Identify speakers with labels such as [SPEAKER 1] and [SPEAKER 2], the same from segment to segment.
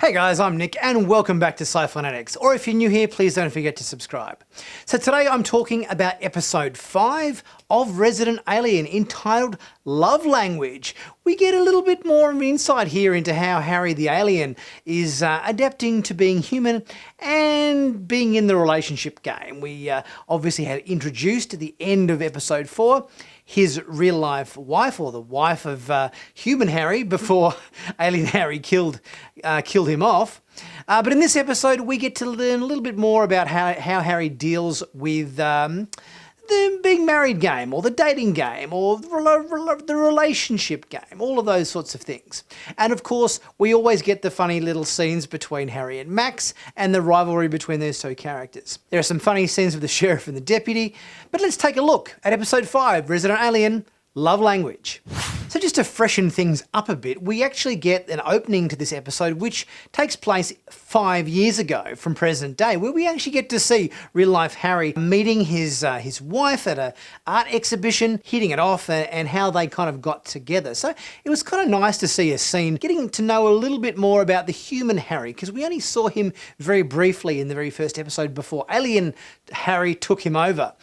[SPEAKER 1] Hey guys, I'm Nick and welcome back to Sci-Finatics, or if you're new here, please don't forget to subscribe. So today I'm talking about episode 5 of Resident Alien, entitled Love Language. We get a little bit more of an insight here into how Harry the alien is adapting to being human and being in the relationship game. We obviously had introduced at the end of episode 4 his real-life wife, or the wife of human Harry, before alien Harry killed him off. But in this episode, we get to learn a little bit more about how Harry deals with the being married game, or the dating game, or the relationship game, all of those sorts of things. And of course, we always get the funny little scenes between Harry and Max, and the rivalry between those two characters. There are some funny scenes with the sheriff and the deputy, but let's take a look at episode 5, Resident Alien, Love Language. So just to freshen things up a bit, we actually get an opening to this episode which takes place 5 years ago from present day, where we actually get to see real-life Harry meeting his wife at an art exhibition, hitting it off, and how they kind of got together. So it was kind of nice to see a scene getting to know a little bit more about the human Harry, because we only saw him very briefly in the very first episode before alien Harry took him over.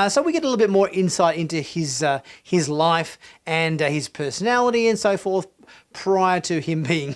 [SPEAKER 1] So we get a little bit more insight into his life and his personality and so forth, prior to him being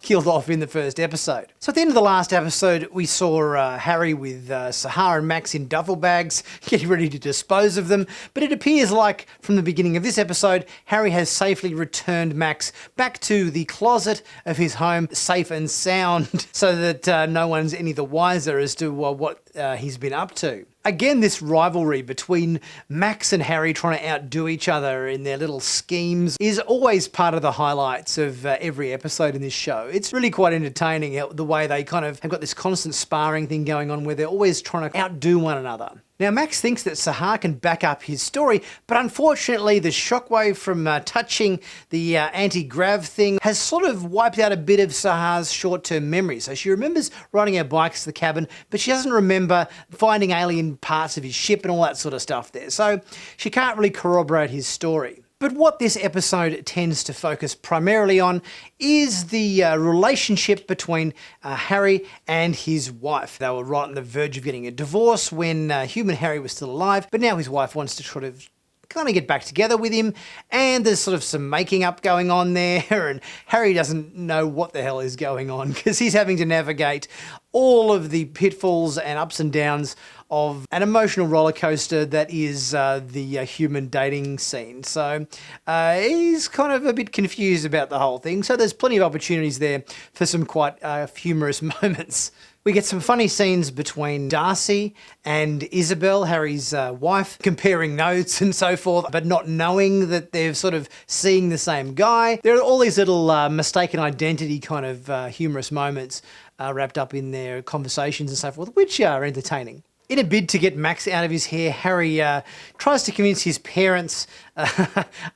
[SPEAKER 1] killed off in the first episode. So at the end of the last episode, we saw Harry with Sara and Max in duffel bags, getting ready to dispose of them, but it appears like from the beginning of this episode, Harry has safely returned Max back to the closet of his home, safe and sound, so that no one's any the wiser as to what he's been up to. Again, this rivalry between Max and Harry trying to outdo each other in their little schemes is always part of the highlights of every episode in this show. It's really quite entertaining the way they kind of have got this constant sparring thing going on where they're always trying to outdo one another. Now, Max thinks that Sahar can back up his story, but unfortunately the shockwave from touching the anti-grav thing has sort of wiped out a bit of Sahar's short-term memory. So she remembers riding her bikes to the cabin, but she doesn't remember finding alien parts of his ship and all that sort of stuff there. So she can't really corroborate his story. But what this episode tends to focus primarily on is the relationship between Harry and his wife. They were right on the verge of getting a divorce when human Harry was still alive, but now his wife wants to sort of kind of get back together with him, and there's sort of some making up going on there, and Harry doesn't know what the hell is going on because he's having to navigate all of the pitfalls and ups and downs of an emotional roller coaster that is the human dating scene. So he's kind of a bit confused about the whole thing. So there's plenty of opportunities there for some quite humorous moments. We get some funny scenes between Darcy and Isabel, Harry's wife, comparing notes and so forth, but not knowing that they're sort of seeing the same guy. There are all these little mistaken identity kind of humorous moments wrapped up in their conversations and so forth, which are entertaining. In a bid to get Max out of his hair, Harry tries to convince his parents,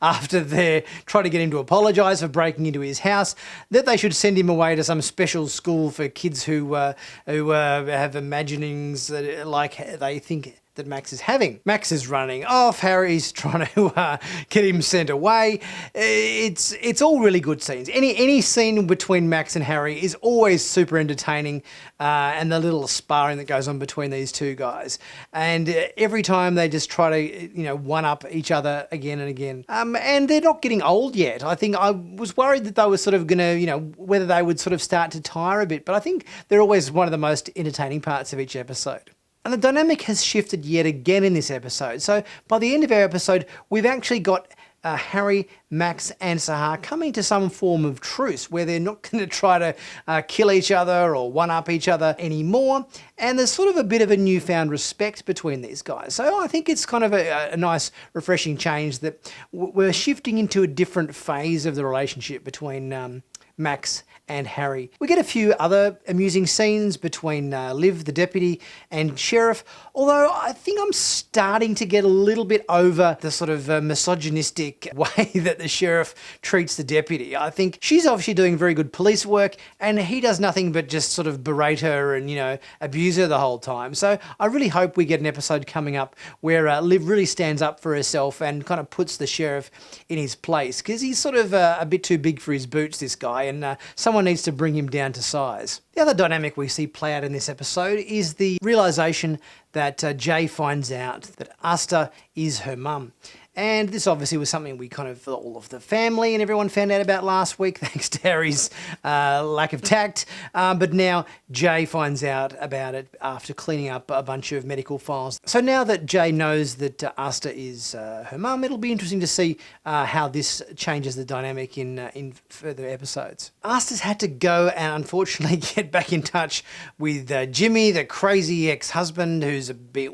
[SPEAKER 1] after they try to get him to apologise for breaking into his house, that they should send him away to some special school for kids who have imaginings that, like they think that Max is having. Max is running off, Harry's trying to get him sent away. It's all really good scenes. Any scene between Max and Harry is always super entertaining, and the little sparring that goes on between these two guys. And every time they just try to, one-up each other again and again. And they're not getting old yet. I think I was worried that they were sort of going to, whether they would sort of start to tire a bit, but I think they're always one of the most entertaining parts of each episode. And the dynamic has shifted yet again in this episode. So by the end of our episode, we've actually got Harry, Max and Sahar coming to some form of truce where they're not going to try to kill each other or one-up each other anymore. And there's sort of a bit of a newfound respect between these guys. So I think it's kind of a nice, refreshing change that we're shifting into a different phase of the relationship between Max and Harry. We get a few other amusing scenes between Liv, the deputy, and Sheriff, although I think I'm starting to get a little bit over the sort of misogynistic way that the Sheriff treats the deputy. I think she's obviously doing very good police work, and he does nothing but just sort of berate her and, abuse her the whole time. So I really hope we get an episode coming up where Liv really stands up for herself and kind of puts the Sheriff in his place, because he's sort of a bit too big for his boots, this guy, and someone needs to bring him down to size. The other dynamic we see play out in this episode is the realisation that Jay finds out that Asta is her mum. And this obviously was something we kind of, all of the family and everyone found out about last week, thanks to Harry's lack of tact. But now Jay finds out about it after cleaning up a bunch of medical files. So now that Jay knows that Asta is her mum, it'll be interesting to see how this changes the dynamic in further episodes. Asta's had to go and unfortunately get back in touch with Jimmy, the crazy ex-husband who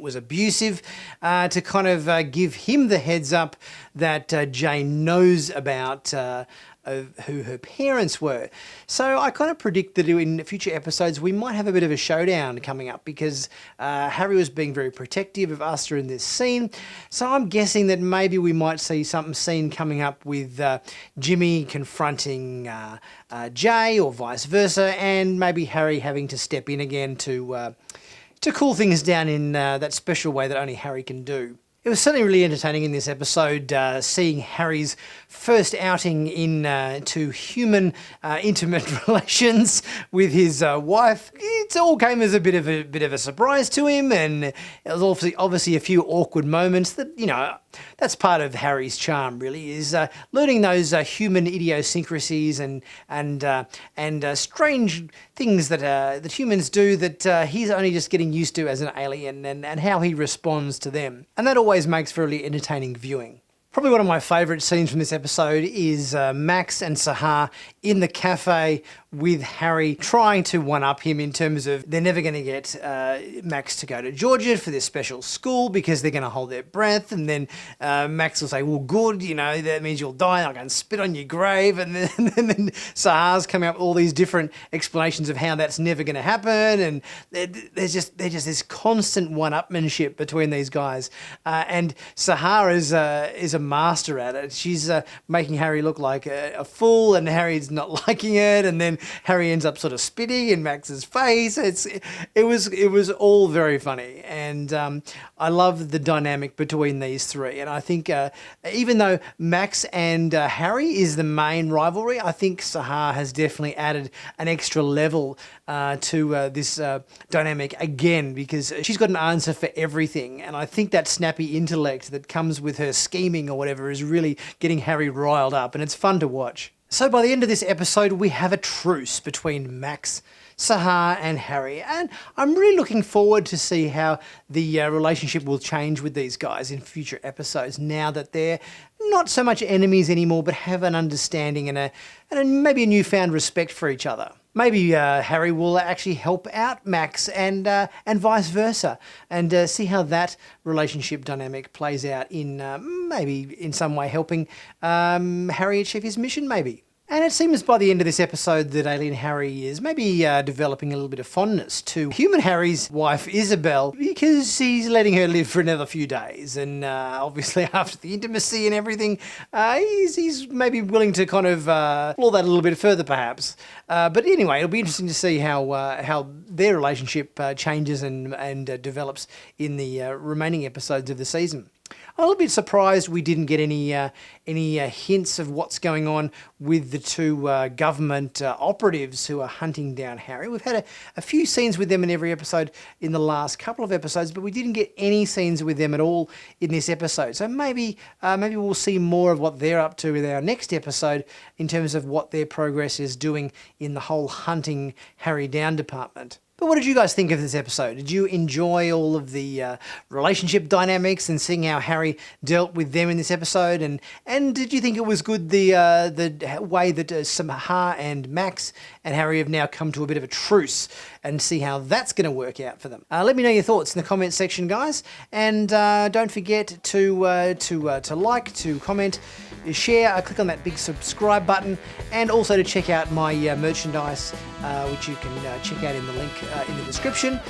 [SPEAKER 1] was abusive, to kind of give him the heads up that Jay knows about who her parents were. So I kind of predict that in future episodes we might have a bit of a showdown coming up, because Harry was being very protective of Asta in this scene. So I'm guessing that maybe we might see something scene coming up with Jimmy confronting Jay, or vice versa, and maybe Harry having to step in again to cool things down in that special way that only Harry can do. It was certainly really entertaining in this episode, seeing Harry's first outing into human intimate relations with his wife. It all came as a bit of a surprise to him, and it was obviously a few awkward moments that, you know, that's part of Harry's charm, really, is learning those human idiosyncrasies and strange things that humans do that he's only just getting used to as an alien, and how he responds to them. And that always makes for really entertaining viewing. Probably one of my favourite scenes from this episode is Max and Sahar in the cafe with Harry, trying to one-up him in terms of they're never going to get Max to go to Georgia for this special school because they're going to hold their breath, and then Max will say, well, good, you know, that means you'll die, and I'll go and spit on your grave, and then Sahar's coming up with all these different explanations of how that's never going to happen, and there's just this constant one-upmanship between these guys, and Sahar is a master at it. She's making Harry look like a fool, and Harry's not liking it, and then Harry ends up sort of spitting in Max's face. It was all very funny, and I love the dynamic between these three. And I think even though Max and Harry is the main rivalry, I think Sahar has definitely added an extra level to this dynamic again, because she's got an answer for everything, and I think that snappy intellect that comes with her scheming or whatever is really getting Harry riled up, and it's fun to watch. So by the end of this episode, we have a truce between Max, Sahar and Harry, and I'm really looking forward to see how the relationship will change with these guys in future episodes, now that they're not so much enemies anymore, but have an understanding and maybe a newfound respect for each other. Maybe Harry will actually help out Max and vice versa, and see how that relationship dynamic plays out in maybe in some way helping Harry achieve his mission, maybe. And it seems by the end of this episode that alien Harry is maybe developing a little bit of fondness to human Harry's wife Isabel, because he's letting her live for another few days. And obviously after the intimacy and everything, he's maybe willing to kind of explore that a little bit further perhaps. But anyway, it'll be interesting to see how their relationship changes and develops in the remaining episodes of the season. I'm a little bit surprised we didn't get any hints of what's going on with the two government operatives who are hunting down Harry. We've had a few scenes with them in every episode in the last couple of episodes, but we didn't get any scenes with them at all in this episode. So maybe we'll see more of what they're up to with our next episode in terms of what their progress is doing in the whole hunting Harry down department. But what did you guys think of this episode? Did you enjoy all of the relationship dynamics and seeing how Harry dealt with them in this episode? And did you think it was good the way that Sahar and Max and Harry have now come to a bit of a truce, and see how that's going to work out for them? Let me know your thoughts in the comments section, guys. And don't forget to like, to comment, share, click on that big subscribe button, and also to check out my merchandise, which you can check out in the link in the description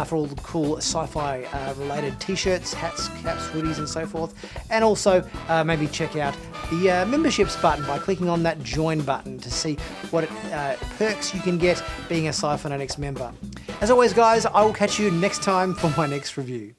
[SPEAKER 1] for all the cool sci-fi related t-shirts, hats, caps, hoodies and so forth. And also maybe check out the memberships button by clicking on that join button to see what perks you can get being a Sci-Finatics member. As always, guys, I will catch you next time for my next review.